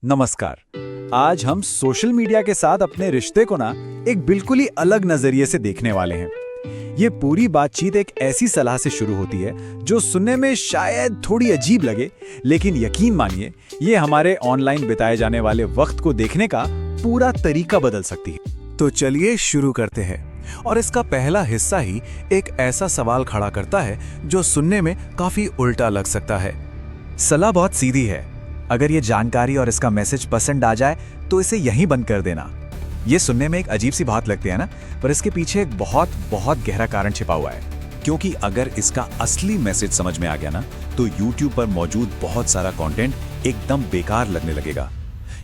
नमस्कार। आज हम सोशल मीडिया के साथ अपने रिश्ते को ना एक बिल्कुल ही अलग नजरिए से देखने वाले हैं। ये पूरी बातचीत एक ऐसी सलाह से शुरू होती है जो सुनने में शायद थोड़ी अजीब लगे, लेकिन यकीन मानिए ये हमारे ऑनलाइन बिताए जाने वाले वक्त को देखने का पूरा तरीका बदल सकती है। तो चलिए शुरू करते हैं। और इसका पहला हिस्सा ही एक ऐसा सवाल खड़ा करता है जो सुनने में काफी उल्टा लग सकता है। सलाह बहुत सीधी है, अगर ये जानकारी और इसका मैसेज पसंद आ जाए तो इसे यहीं बंद कर देना। ये सुनने में एक अजीब सी बात लगती है ना, पर इसके पीछे एक बहुत बहुत गहरा कारण छिपा हुआ है। क्योंकि अगर इसका असली मैसेज समझ में आ गया ना, तो YouTube पर मौजूद बहुत सारा कंटेंट एकदम बेकार लगने लगेगा।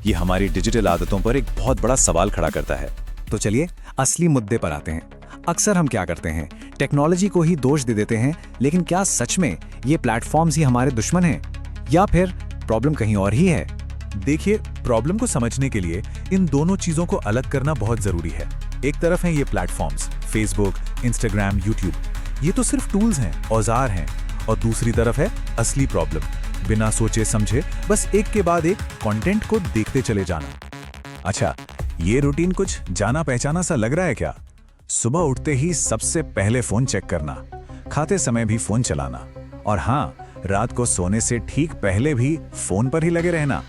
ये हमारी डिजिटल आदतों पर एक बहुत बड़ा सवाल खड़ा करता है। तो चलिए असली मुद्दे पर आते हैं। अक्सर हम क्या करते हैं, टेक्नोलॉजी को ही दोष दे देते हैं, लेकिन क्या सच में ये प्लेटफॉर्म्स ही हमारे दुश्मन हैं या फिर प्रॉब्लम कहीं और ही है? देखिए, प्रॉब्लम को समझने के लिए इन दोनों चीजों को अलग करना बहुत जरूरी है। एक तरफ है ये प्लेटफॉर्म्स, फेसबुक, इंस्टाग्राम, यूट्यूब, ये तो सिर्फ टूल्स हैं, औजार हैं। और दूसरी तरफ है असली प्रॉब्लम, बिना सोचे समझे बस एक के बाद एक कंटेंट को देखते चले जाना। अच्छा, ये रूटीन कुछ जाना पहचाना सा लग रहा है क्या? सुबह उठते ही सबसे पहले फोन चेक करना, खाते समय भी फोन चलाना, और हाँ, रात को सोने से ठीक पहले भी फोन पर ही लगे रहना।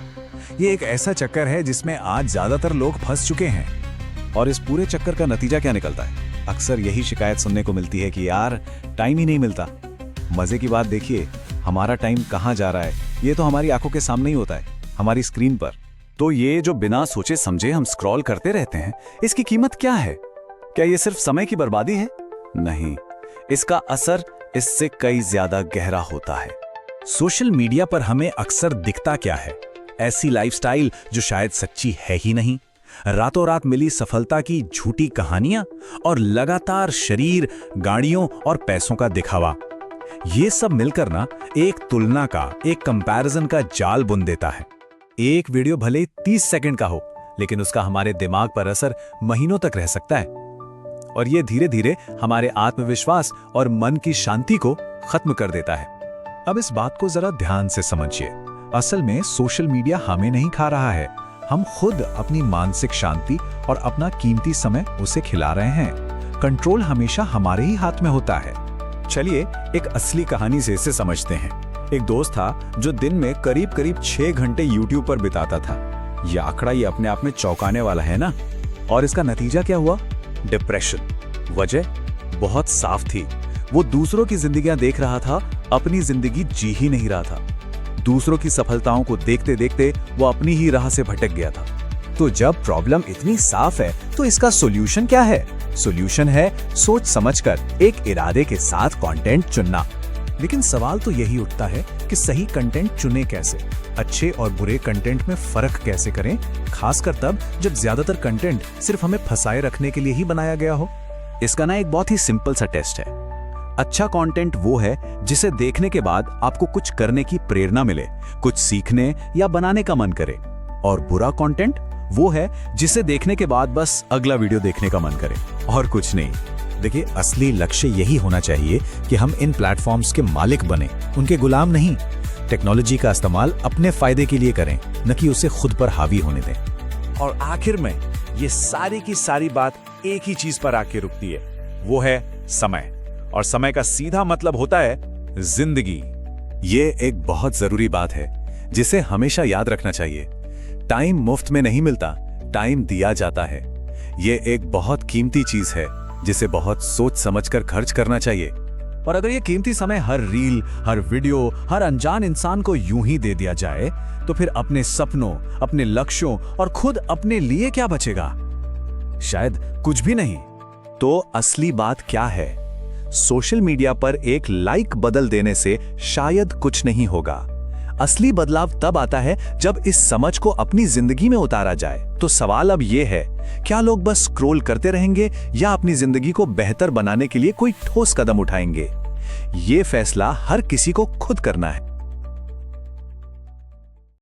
ये एक ऐसा चक्कर है जिसमें आज ज्यादातर लोग फंस चुके हैं। और इस पूरे चक्कर का नतीजा क्या निकलता है? अक्सर यही शिकायत सुनने को मिलती है कि यार टाइम ही नहीं मिलता। मजे की बात देखिए, हमारा टाइम कहाँ जा रहा है ये तो हमारी आंखों के सामने ही होता है, हमारी स्क्रीन पर। तो ये जो बिना सोचे समझे हम स्क्रॉल करते रहते हैं, इसकी कीमत क्या है? क्या ये सिर्फ समय की बर्बादी है? नहीं, इसका असर इससे कई ज्यादा गहरा होता है। सोशल मीडिया पर हमें अक्सर दिखता क्या है? ऐसी लाइफस्टाइल जो शायद सच्ची है ही नहीं, रातों रात मिली सफलता की झूठी कहानियां और लगातार शरीर, गाड़ियों और पैसों का दिखावा। ये सब मिलकर ना एक तुलना का, एक कंपैरिजन का जाल बुन देता है। एक वीडियो भले 30 सेकंड का हो, लेकिन उसका हमारे दिमाग पर असर महीनों तक रह सकता है। और ये धीरे धीरे हमारे आत्मविश्वास और मन की शांति को खत्म कर देता है। अब इस बात को जरा ध्यान से समझिए। असल में सोशल मीडिया हमें नहीं खा रहा है, हम खुद अपनी मानसिक शांति और अपना कीमती समय उसे खिला रहे हैं। कंट्रोल हमेशा हमारे ही हाथ में होता है। चलिए एक असली कहानी से इसे समझते हैं। एक दोस्त था जो दिन में करीब करीब 6 घंटे YouTube पर बिताता था। यह आंकड़ा ये अपने आप में चौंकाने वाला है ना। और इसका नतीजा क्या हुआ? डिप्रेशन। वजह बहुत साफ थी, वो दूसरों की जिंदगियां देख रहा था, अपनी जिंदगी जी ही नहीं रहा था। दूसरों की सफलताओं को देखते देखते वो अपनी ही राह से भटक गया था। तो जब प्रॉब्लम इतनी साफ है तो इसका सॉल्यूशन क्या है? सॉल्यूशन है सोच समझकर एक इरादे के साथ कंटेंट चुनना। लेकिन सवाल तो यही उठता है कि सही कंटेंट चुने कैसे? अच्छे और बुरे कंटेंट में फर्क कैसे करें, खासकर तब जब ज्यादातर कंटेंट सिर्फ हमें फंसाए रखने के लिए ही बनाया गया हो। इसका ना एक बहुत ही सिंपल सा टेस्ट है। अच्छा कंटेंट वो है जिसे देखने के बाद आपको कुछ करने की प्रेरणा मिले, कुछ सीखने या बनाने का मन करे। और बुरा कंटेंट वो है जिसे देखने के बाद बस अगला वीडियो देखने का मन करे और कुछ नहीं। देखिए, असली लक्ष्य यही होना चाहिए कि हम इन प्लेटफॉर्म्स के मालिक बने, उनके गुलाम नहीं। टेक्नोलॉजी का इस्तेमाल अपने फायदे के लिए करें, न कि उसे खुद पर हावी होने दें। और आखिर में ये सारी की सारी बात एक ही चीज पर आके रुकती है, वो है समय। और समय का सीधा मतलब होता है जिंदगी। ये एक बहुत जरूरी बात है जिसे हमेशा याद रखना चाहिए। टाइम मुफ्त में नहीं मिलता, टाइम दिया जाता है। ये एक बहुत कीमती चीज है जिसे बहुत सोच समझकर खर्च करना चाहिए। और अगर ये कीमती समय हर रील, हर वीडियो, हर अनजान इंसान को यूं ही दे दिया जाए, तो फिर अपने सपनों, अपने लक्ष्यों और खुद अपने लिए क्या बचेगा? शायद कुछ भी नहीं। तो असली बात क्या है? सोशल मीडिया पर एक लाइक बदल देने से शायद कुछ नहीं होगा। असली बदलाव तब आता है जब इस समझ को अपनी जिंदगी में उतारा जाए। तो सवाल अब यह है, क्या लोग बस स्क्रॉल करते रहेंगे या अपनी जिंदगी को बेहतर बनाने के लिए कोई ठोस कदम उठाएंगे? ये फैसला हर किसी को खुद करना है।